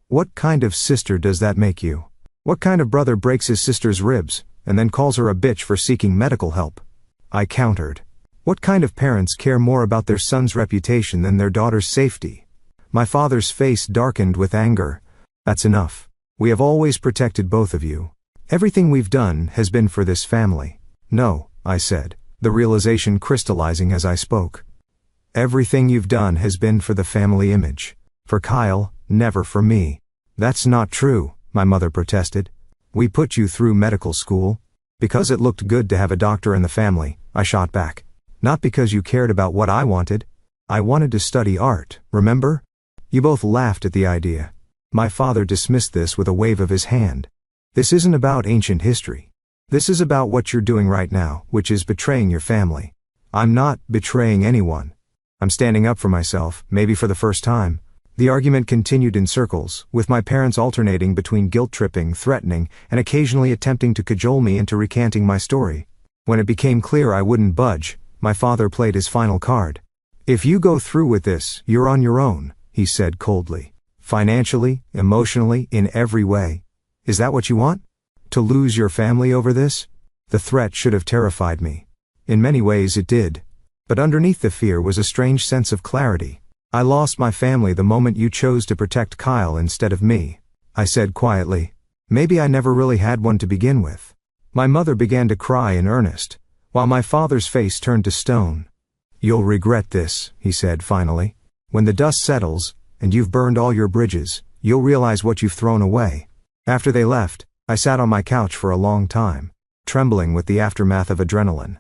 What kind of sister does that make you? What kind of brother breaks his sister's ribs, and then calls her a bitch for seeking medical help? I countered. What kind of parents care more about their son's reputation than their daughter's safety? My father's face darkened with anger. That's enough. We have always protected both of you. Everything we've done has been for this family. No, I said, the realization crystallizing as I spoke. Everything you've done has been for the family image. For Kyle, never for me. That's not true, my mother protested. We put you through medical school. Because it looked good to have a doctor in the family, I shot back. Not because you cared about what I wanted. I wanted to study art, remember? You both laughed at the idea. My father dismissed this with a wave of his hand. This isn't about ancient history. This is about what you're doing right now, which is betraying your family. I'm not betraying anyone. I'm standing up for myself, maybe for the first time. The argument continued in circles, with my parents alternating between guilt-tripping, threatening, and occasionally attempting to cajole me into recanting my story. When it became clear I wouldn't budge, my father played his final card. If you go through with this, you're on your own, he said coldly. Financially, emotionally, in every way. Is that what you want? To lose your family over this? The threat should have terrified me. In many ways it did. But underneath the fear was a strange sense of clarity. I lost my family the moment you chose to protect Kyle instead of me, I said quietly. Maybe I never really had one to begin with. My mother began to cry in earnest, while my father's face turned to stone. You'll regret this, he said finally. When the dust settles, and you've burned all your bridges, you'll realize what you've thrown away. After they left, I sat on my couch for a long time, trembling with the aftermath of adrenaline.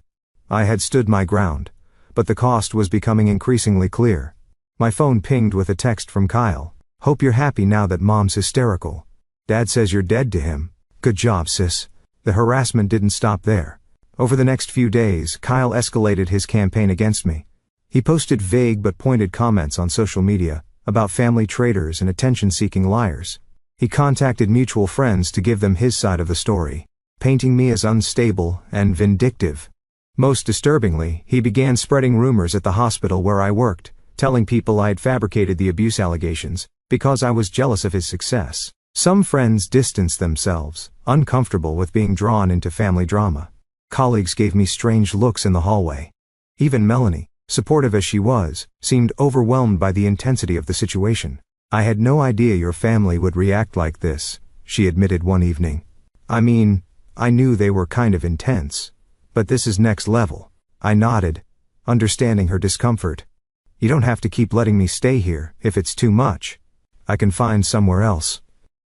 I had stood my ground, but the cost was becoming increasingly clear. My phone pinged with a text from Kyle. Hope you're happy now that Mom's hysterical. Dad says you're dead to him. Good job, sis. The harassment didn't stop there. Over the next few days, Kyle escalated his campaign against me. He posted vague but pointed comments on social media about family traitors and attention-seeking liars. He contacted mutual friends to give them his side of the story, painting me as unstable and vindictive. Most disturbingly, he began spreading rumors at the hospital where I worked, telling people I had fabricated the abuse allegations because I was jealous of his success. Some friends distanced themselves, uncomfortable with being drawn into family drama. Colleagues gave me strange looks in the hallway. Even Melanie, supportive as she was, seemed overwhelmed by the intensity of the situation. I had no idea your family would react like this, she admitted one evening. I mean, I knew they were kind of intense. But this is next level. I nodded, understanding her discomfort. You don't have to keep letting me stay here if it's too much. I can find somewhere else.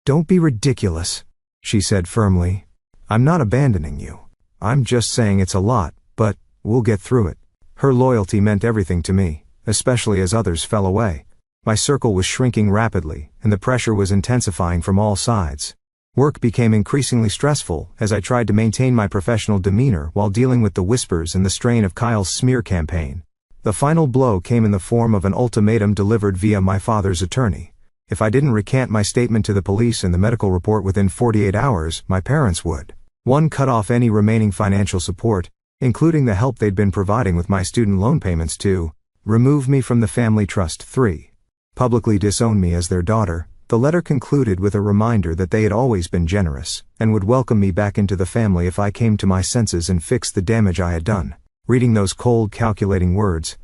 Don't be ridiculous, she said firmly. I'm not abandoning you. I'm just saying it's a lot, but we'll get through it. Her loyalty meant everything to me, especially as others fell away. My circle was shrinking rapidly, and the pressure was intensifying from all sides. Work became increasingly stressful as I tried to maintain my professional demeanor while dealing with the whispers and the strain of Kyle's smear campaign. The final blow came in the form of an ultimatum delivered via my father's attorney. If I didn't recant my statement to the police and the medical report within 48 hours, my parents would. 1. Cut off any remaining financial support, including the help they'd been providing with my student loan payments. 2. Remove me from the family trust. 3. Publicly disown me as their daughter. The letter concluded with a reminder that they had always been generous, and would welcome me back into the family if I came to my senses and fixed the damage I had done. Reading those cold, calculating words,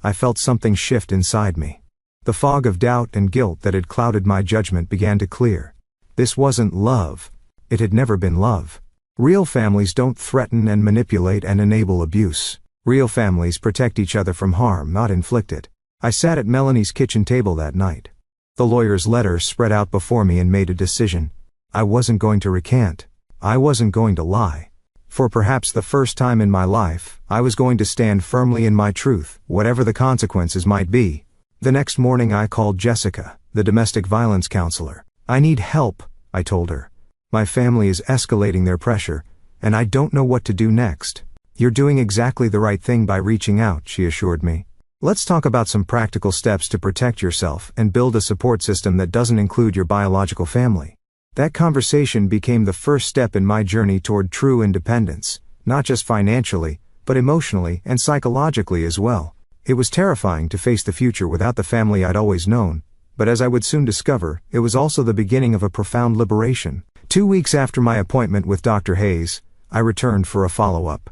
I felt something shift inside me. The fog of doubt and guilt that had clouded my judgment began to clear. This wasn't love. It had never been love. Real families don't threaten and manipulate and enable abuse. Real families protect each other from harm, not inflict it. I sat at Melanie's kitchen table that night. The lawyer's letter spread out before me and made a decision. I wasn't going to recant. I wasn't going to lie. For perhaps the first time in my life, I was going to stand firmly in my truth, whatever the consequences might be. The next morning I called Jessica, the domestic violence counselor. I need help, I told her. My family is escalating their pressure, and I don't know what to do next. You're doing exactly the right thing by reaching out, she assured me. Let's talk about some practical steps to protect yourself and build a support system that doesn't include your biological family. That conversation became the first step in my journey toward true independence, not just financially, but emotionally and psychologically as well. It was terrifying to face the future without the family I'd always known, but as I would soon discover, it was also the beginning of a profound liberation. 2 weeks after my appointment with Dr. Hayes, I returned for a follow-up.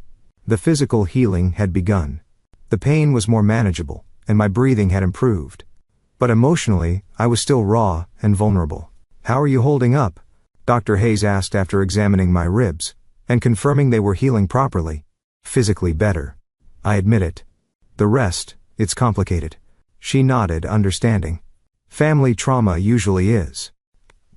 The physical healing had begun. The pain was more manageable, and my breathing had improved. But emotionally, I was still raw and vulnerable. "How are you holding up?" Dr. Hayes asked after examining my ribs, and confirming they were healing properly. "Physically better. I admit it. The rest, it's complicated." She nodded, understanding. "Family trauma usually is."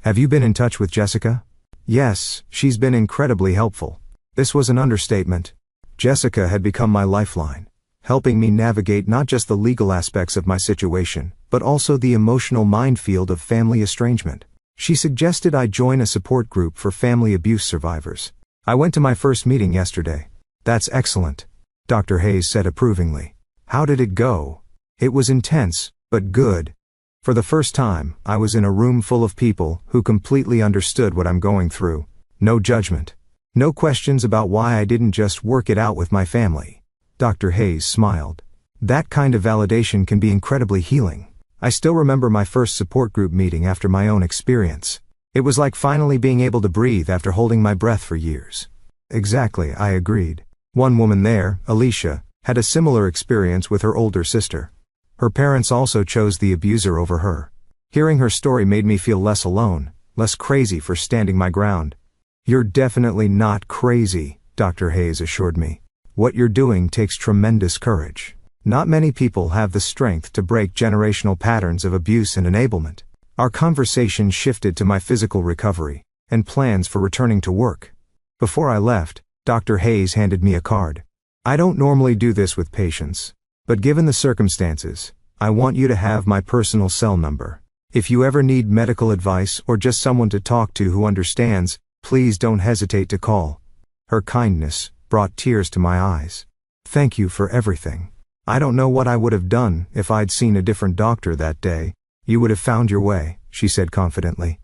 "Have you been in touch with Jessica?" "Yes, she's been incredibly helpful." This was an understatement. Jessica had become my lifeline, helping me navigate not just the legal aspects of my situation, but also the emotional minefield of family estrangement. She suggested I join a support group for family abuse survivors. "I went to my first meeting yesterday." "That's excellent," Dr. Hayes said approvingly. "How did it go?" "It was intense, but good. For the first time, I was in a room full of people who completely understood what I'm going through. No judgment. No questions about why I didn't just work it out with my family." Dr. Hayes smiled. "That kind of validation can be incredibly healing." I still remember my first support group meeting after my own experience. It was like finally being able to breathe after holding my breath for years. "Exactly," I agreed. One woman there, Alicia, had a similar experience with her older sister. Her parents also chose the abuser over her. Hearing her story made me feel less alone, less crazy for standing my ground. "You're definitely not crazy," Dr. Hayes assured me. "What you're doing takes tremendous courage. Not many people have the strength to break generational patterns of abuse and enablement." Our conversation shifted to my physical recovery and plans for returning to work. Before I left, Dr. Hayes handed me a card. "I don't normally do this with patients, but given the circumstances, I want you to have my personal cell number. If you ever need medical advice or just someone to talk to who understands, please don't hesitate to call." Her kindness brought tears to my eyes. "Thank you for everything. I don't know what I would have done if I'd seen a different doctor that day." "You would have found your way," she said confidently.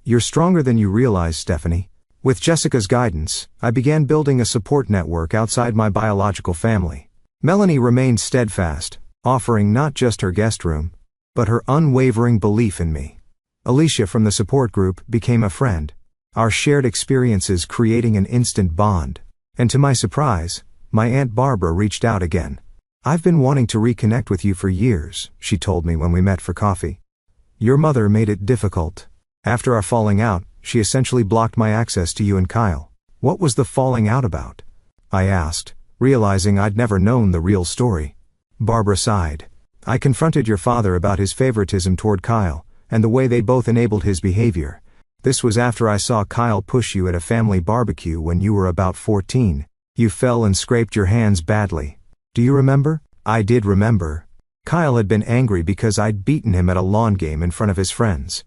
"You're stronger than you realize, Stephanie." With Jessica's guidance, I began building a support network outside my biological family. Melanie remained steadfast, offering not just her guest room, but her unwavering belief in me. Alicia from the support group became a friend, our shared experiences creating an instant bond. And to my surprise, my Aunt Barbara reached out again. "I've been wanting to reconnect with you for years," she told me when we met for coffee. "Your mother made it difficult. After our falling out, she essentially blocked my access to you and Kyle." "What was the falling out about?" I asked, realizing I'd never known the real story. Barbara sighed. "I confronted your father about his favoritism toward Kyle, and the way they both enabled his behavior. This was after I saw Kyle push you at a family barbecue when you were about 14. You fell and scraped your hands badly. Do you remember?" I did remember. Kyle had been angry because I'd beaten him at a lawn game in front of his friends.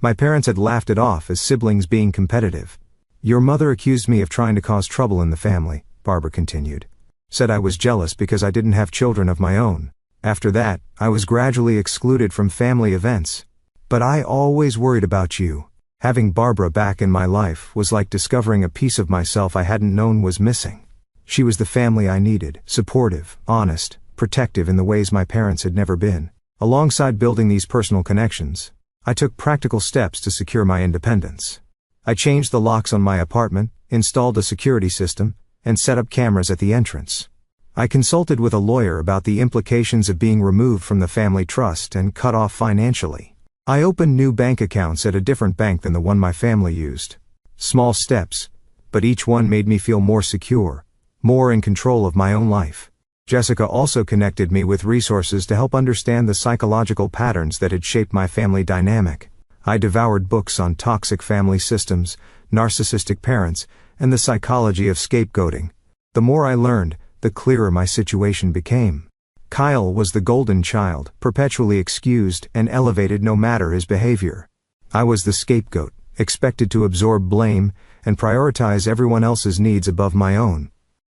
My parents had laughed it off as siblings being competitive. "Your mother accused me of trying to cause trouble in the family," Barbara continued. "Said I was jealous because I didn't have children of my own. After that, I was gradually excluded from family events. But I always worried about you." Having Barbara back in my life was like discovering a piece of myself I hadn't known was missing. She was the family I needed, supportive, honest, protective in the ways my parents had never been. Alongside building these personal connections, I took practical steps to secure my independence. I changed the locks on my apartment, installed a security system, and set up cameras at the entrance. I consulted with a lawyer about the implications of being removed from the family trust and cut off financially. I opened new bank accounts at a different bank than the one my family used. Small steps, but each one made me feel more secure, more in control of my own life. Jessica also connected me with resources to help understand the psychological patterns that had shaped my family dynamic. I devoured books on toxic family systems, narcissistic parents, and the psychology of scapegoating. The more I learned, the clearer my situation became. Kyle was the golden child, perpetually excused and elevated no matter his behavior. I was the scapegoat, expected to absorb blame and prioritize everyone else's needs above my own.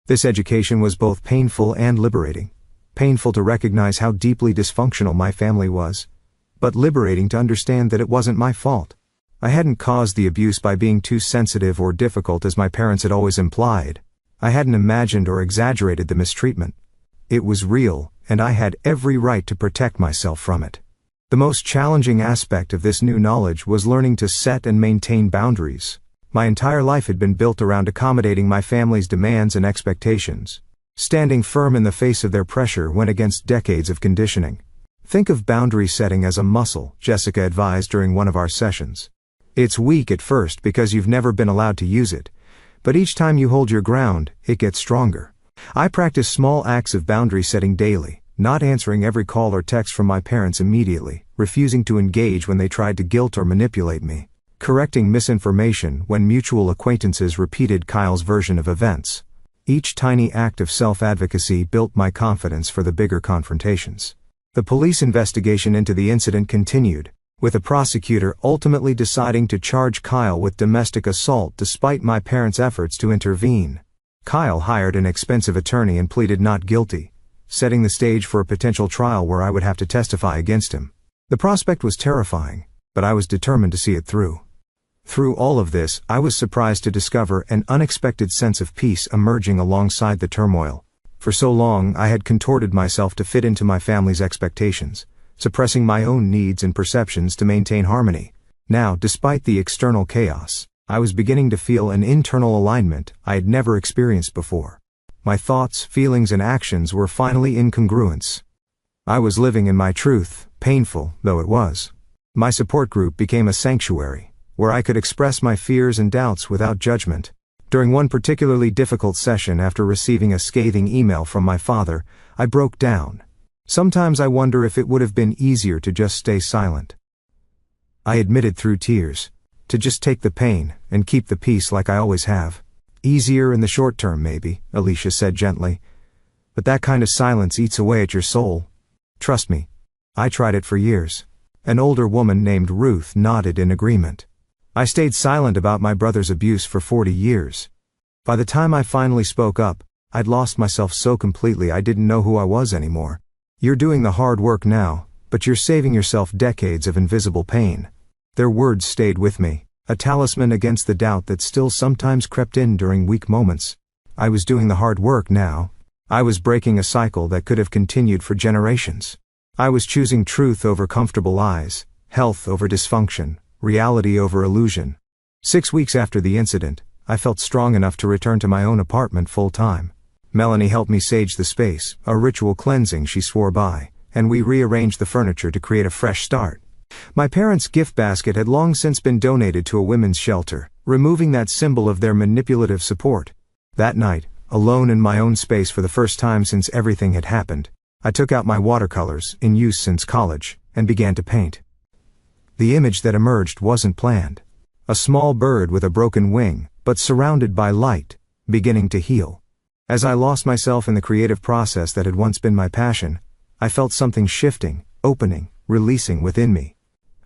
This education was both painful and liberating. Painful to recognize how deeply dysfunctional my family was, but liberating to understand that it wasn't my fault. I hadn't caused the abuse by being too sensitive or difficult as my parents had always implied. I hadn't imagined or exaggerated the mistreatment. It was real, and I had every right to protect myself from it. The most challenging aspect of this new knowledge was learning to set and maintain boundaries. My entire life had been built around accommodating my family's demands and expectations. Standing firm in the face of their pressure went against decades of conditioning. Think of boundary setting as a muscle, Jessica advised during one of our sessions. It's weak at first because you've never been allowed to use it, but each time you hold your ground, it gets stronger. I practice small acts of boundary setting daily, not answering every call or text from my parents immediately, refusing to engage when they tried to guilt or manipulate me, correcting misinformation when mutual acquaintances repeated Kyle's version of events. Each tiny act of self-advocacy built my confidence for the bigger confrontations. The police investigation into the incident continued, with a prosecutor ultimately deciding to charge Kyle with domestic assault despite my parents' efforts to intervene. Kyle hired an expensive attorney and pleaded not guilty, setting the stage for a potential trial where I would have to testify against him. The prospect was terrifying, but I was determined to see it through. Through all of this, I was surprised to discover an unexpected sense of peace emerging alongside the turmoil. For so long, I had contorted myself to fit into my family's expectations, suppressing my own needs and perceptions to maintain harmony. Now, despite the external chaos, I was beginning to feel an internal alignment I had never experienced before. My thoughts, feelings, and actions were finally in congruence. I was living in my truth, painful though it was. My support group became a sanctuary, where I could express my fears and doubts without judgment. During one particularly difficult session after receiving a scathing email from my father, I broke down. Sometimes I wonder if it would have been easier to just stay silent. I admitted through tears, to just take the pain and keep the peace like I always have. Easier in the short term maybe, Alicia said gently. But that kind of silence eats away at your soul. Trust me. I tried it for years. An older woman named Ruth nodded in agreement. I stayed silent about my brother's abuse for 40 years. By the time I finally spoke up, I'd lost myself so completely I didn't know who I was anymore. You're doing the hard work now, but you're saving yourself decades of invisible pain. Their words stayed with me, a talisman against the doubt that still sometimes crept in during weak moments. I was doing the hard work now. I was breaking a cycle that could have continued for generations. I was choosing truth over comfortable lies, health over dysfunction, reality over illusion. 6 weeks after the incident, I felt strong enough to return to my own apartment full-time. Melanie helped me sage the space, a ritual cleansing she swore by, and we rearranged the furniture to create a fresh start. My parents' gift basket had long since been donated to a women's shelter, removing that symbol of their manipulative support. That night, alone in my own space for the first time since everything had happened, I took out my watercolors, in use since college, and began to paint. The image that emerged wasn't planned. A small bird with a broken wing, but surrounded by light, beginning to heal. As I lost myself in the creative process that had once been my passion, I felt something shifting, opening, releasing within me.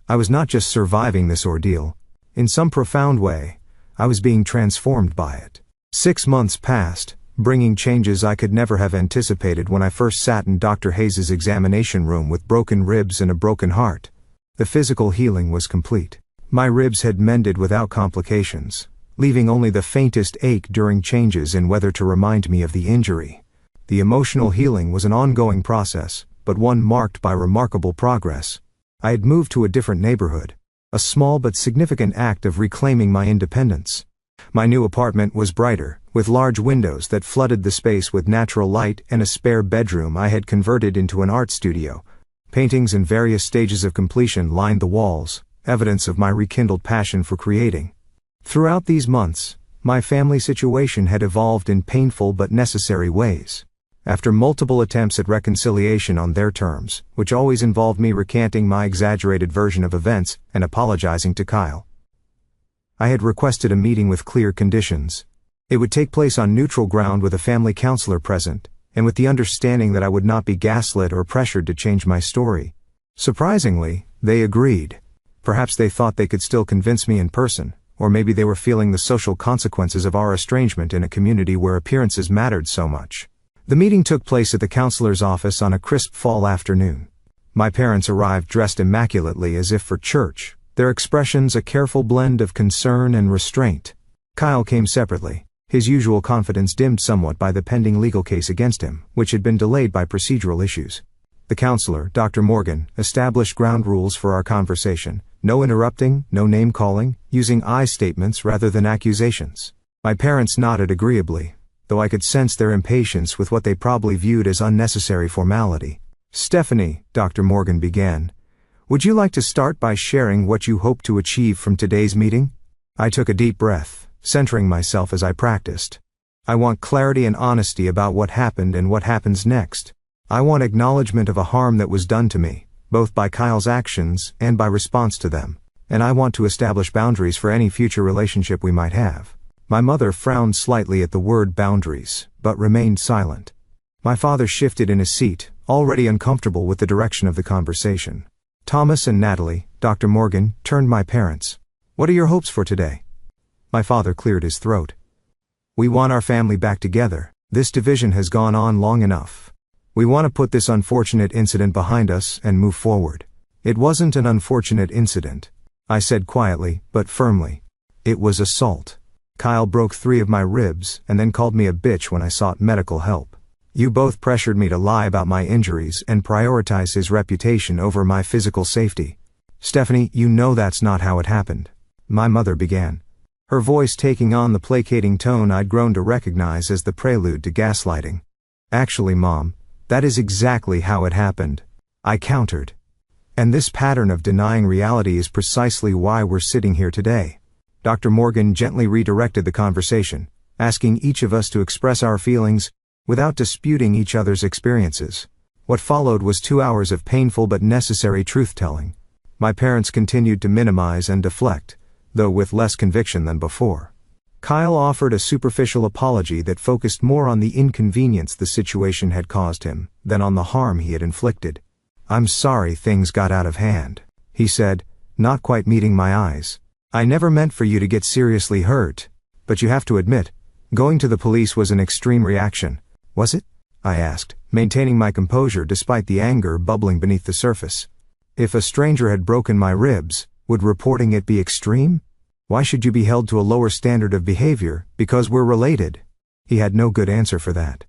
I was not just surviving this ordeal. In some profound way, I was being transformed by it. 6 months passed, bringing changes I could never have anticipated when I first sat in Dr. Hayes' examination room with broken ribs and a broken heart. The physical healing was complete. My ribs had mended without complications, leaving only the faintest ache during changes in weather to remind me of the injury. The emotional healing was an ongoing process, but one marked by remarkable progress. I had moved to a different neighborhood, a small but significant act of reclaiming my independence. My new apartment was brighter, with large windows that flooded the space with natural light and a spare bedroom I had converted into an art studio. Paintings in various stages of completion lined the walls, evidence of my rekindled passion for creating. Throughout these months, my family situation had evolved in painful but necessary ways. After multiple attempts at reconciliation on their terms, which always involved me recanting my exaggerated version of events and apologizing to Kyle, I had requested a meeting with clear conditions. It would take place on neutral ground with a family counselor present, and with the understanding that I would not be gaslit or pressured to change my story. Surprisingly, they agreed. Perhaps they thought they could still convince me in person, or maybe they were feeling the social consequences of our estrangement in a community where appearances mattered so much. The meeting took place at the counselor's office on a crisp fall afternoon. My parents arrived dressed immaculately as if for church, their expressions a careful blend of concern and restraint. Kyle came separately. His usual confidence dimmed somewhat by the pending legal case against him, which had been delayed by procedural issues. The counselor, Dr. Morgan, established ground rules for our conversation: no interrupting, no name-calling, using I statements rather than accusations. My parents nodded agreeably, though I could sense their impatience with what they probably viewed as unnecessary formality. "Stephanie," Dr. Morgan began, "would you like to start by sharing what you hope to achieve from today's meeting?" I took a deep breath, centering myself as I practiced. "I want clarity and honesty about what happened and what happens next. I want acknowledgement of a harm that was done to me, both by Kyle's actions and by response to them. And I want to establish boundaries for any future relationship we might have." My mother frowned slightly at the word boundaries, but remained silent. My father shifted in his seat, already uncomfortable with the direction of the conversation. Thomas and Natalie, Dr. Morgan, turned my parents. "What are your hopes for today?" My father cleared his throat. "We want our family back together. This division has gone on long enough. We want to put this unfortunate incident behind us and move forward." "It wasn't an unfortunate incident," I said quietly, but firmly. "It was assault. Kyle broke 3 of my ribs and then called me a bitch when I sought medical help. You both pressured me to lie about my injuries and prioritize his reputation over my physical safety." "Stephanie, you know that's not how it happened," my mother began, her voice taking on the placating tone I'd grown to recognize as the prelude to gaslighting. "Actually, Mom, that is exactly how it happened," I countered. "And this pattern of denying reality is precisely why we're sitting here today." Dr. Morgan gently redirected the conversation, asking each of us to express our feelings without disputing each other's experiences. What followed was 2 hours of painful but necessary truth-telling. My parents continued to minimize and deflect, though with less conviction than before. Kyle offered a superficial apology that focused more on the inconvenience the situation had caused him than on the harm he had inflicted. "I'm sorry things got out of hand," he said, not quite meeting my eyes. "I never meant for you to get seriously hurt, but you have to admit, going to the police was an extreme reaction." "Was it?" I asked, maintaining my composure despite the anger bubbling beneath the surface. "If a stranger had broken my ribs, would reporting it be extreme? Why should you be held to a lower standard of behavior because we're related?" He had no good answer for that.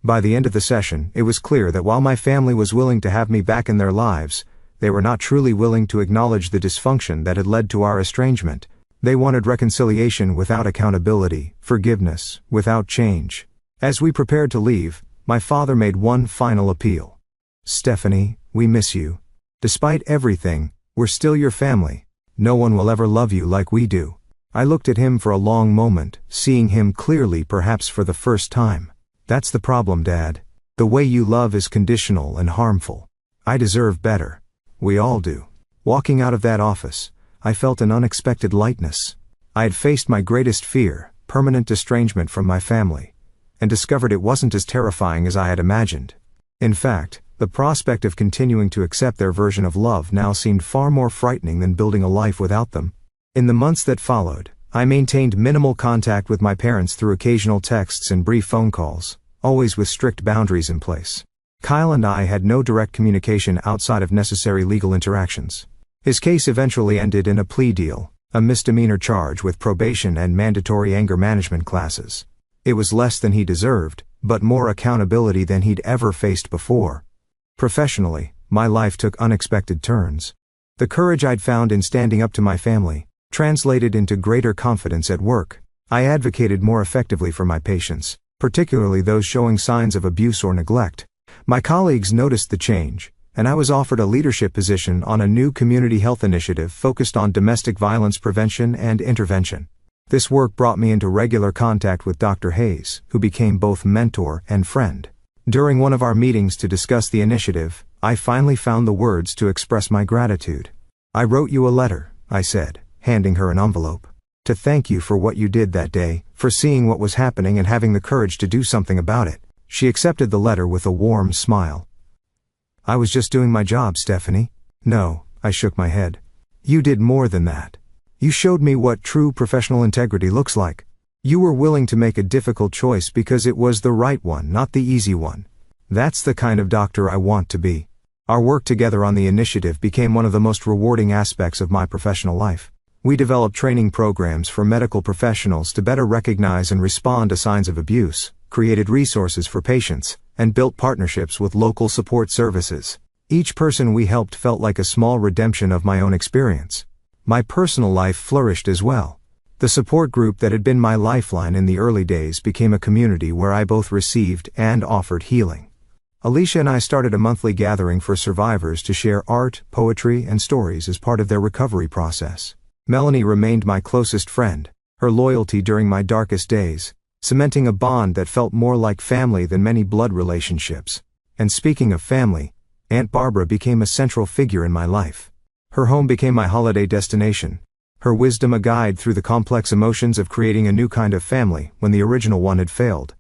By the end of the session, it was clear that while my family was willing to have me back in their lives, they were not truly willing to acknowledge the dysfunction that had led to our estrangement. They wanted reconciliation without accountability, forgiveness without change. As we prepared to leave, my father made one final appeal. "Stephanie, we miss you. Despite everything, we're still your family. No one will ever love you like we do." I looked at him for a long moment, seeing him clearly perhaps for the first time. "That's the problem, Dad. The way you love is conditional and harmful. I deserve better. We all do." Walking out of that office, I felt an unexpected lightness. I had faced my greatest fear, permanent estrangement from my family, and discovered it wasn't as terrifying as I had imagined. In fact, the prospect of continuing to accept their version of love now seemed far more frightening than building a life without them. In the months that followed, I maintained minimal contact with my parents through occasional texts and brief phone calls, always with strict boundaries in place. Kyle and I had no direct communication outside of necessary legal interactions. His case eventually ended in a plea deal, a misdemeanor charge with probation and mandatory anger management classes. It was less than he deserved, but more accountability than he'd ever faced before. Professionally, my life took unexpected turns. The courage I'd found in standing up to my family translated into greater confidence at work. I advocated more effectively for my patients, particularly those showing signs of abuse or neglect. My colleagues noticed the change, and I was offered a leadership position on a new community health initiative focused on domestic violence prevention and intervention. This work brought me into regular contact with Dr. Hayes, who became both mentor and friend. During one of our meetings to discuss the initiative, I finally found the words to express my gratitude. "I wrote you a letter," I said, handing her an envelope, "to thank you for what you did that day, for seeing what was happening and having the courage to do something about it." She accepted the letter with a warm smile. "I was just doing my job, Stephanie." "No," I shook my head. "You did more than that. You showed me what true professional integrity looks like. You were willing to make a difficult choice because it was the right one, not the easy one. That's the kind of doctor I want to be." Our work together on the initiative became one of the most rewarding aspects of my professional life. We developed training programs for medical professionals to better recognize and respond to signs of abuse, created resources for patients, and built partnerships with local support services. Each person we helped felt like a small redemption of my own experience. My personal life flourished as well. The support group that had been my lifeline in the early days became a community where I both received and offered healing. Alicia and I started a monthly gathering for survivors to share art, poetry, and stories as part of their recovery process. Melanie remained my closest friend, her loyalty during my darkest days, cementing a bond that felt more like family than many blood relationships. And speaking of family, Aunt Barbara became a central figure in my life. Her home became my holiday destination, her wisdom a guide through the complex emotions of creating a new kind of family when the original one had failed.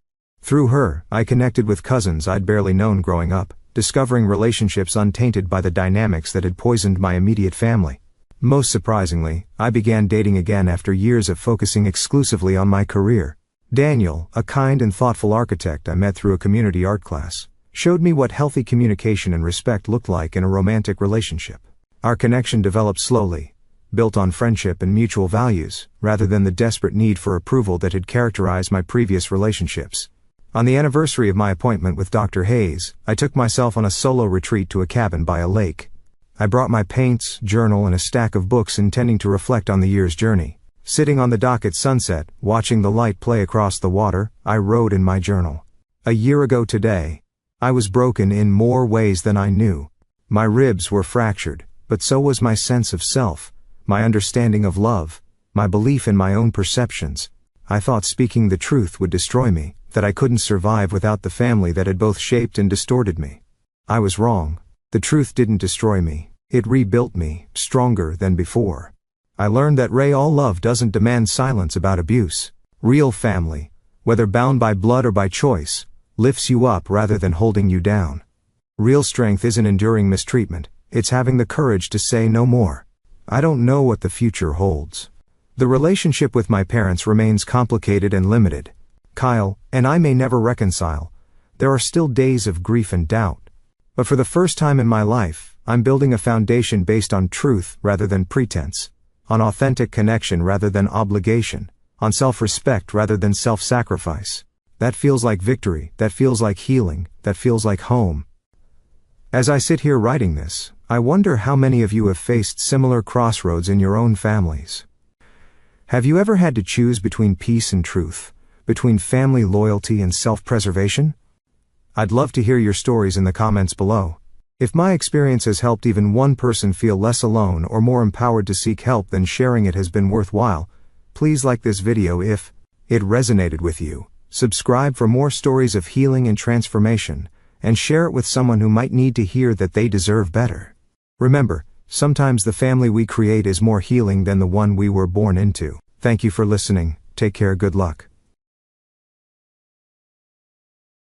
Through her, I connected with cousins I'd barely known growing up, discovering relationships untainted by the dynamics that had poisoned my immediate family. Most surprisingly, I began dating again after years of focusing exclusively on my career. Daniel, a kind and thoughtful architect I met through a community art class, showed me what healthy communication and respect looked like in a romantic relationship. Our connection developed slowly, built on friendship and mutual values, rather than the desperate need for approval that had characterized my previous relationships. On the anniversary of my appointment with Dr. Hayes, I took myself on a solo retreat to a cabin by a lake. I brought my paints, journal, and a stack of books intending to reflect on the year's journey. Sitting on the dock at sunset, watching the light play across the water, I wrote in my journal. A year ago today, I was broken in more ways than I knew. My ribs were fractured, but so was my sense of self, my understanding of love, my belief in my own perceptions. I thought speaking the truth would destroy me, that I couldn't survive without the family that had both shaped and distorted me. I was wrong. The truth didn't destroy me, it rebuilt me, stronger than before. I learned that all love doesn't demand silence about abuse. Real family, whether bound by blood or by choice, lifts you up rather than holding you down. Real strength isn't enduring mistreatment, it's having the courage to say no more. I don't know what the future holds. The relationship with my parents remains complicated and limited. Kyle and I may never reconcile. There are still days of grief and doubt. But for the first time in my life, I'm building a foundation based on truth rather than pretense, on authentic connection rather than obligation, on self-respect rather than self-sacrifice. That feels like victory, that feels like healing, that feels like home. As I sit here writing this, I wonder how many of you have faced similar crossroads in your own families. Have you ever had to choose between peace and truth, between family loyalty and self-preservation? I'd love to hear your stories in the comments below. If my experience has helped even one person feel less alone or more empowered to seek help, then sharing it has been worthwhile. Please like this video if it resonated with you, subscribe for more stories of healing and transformation, and share it with someone who might need to hear that they deserve better. Remember, sometimes the family we create is more healing than the one we were born into. Thank you for listening. Take care. Good luck.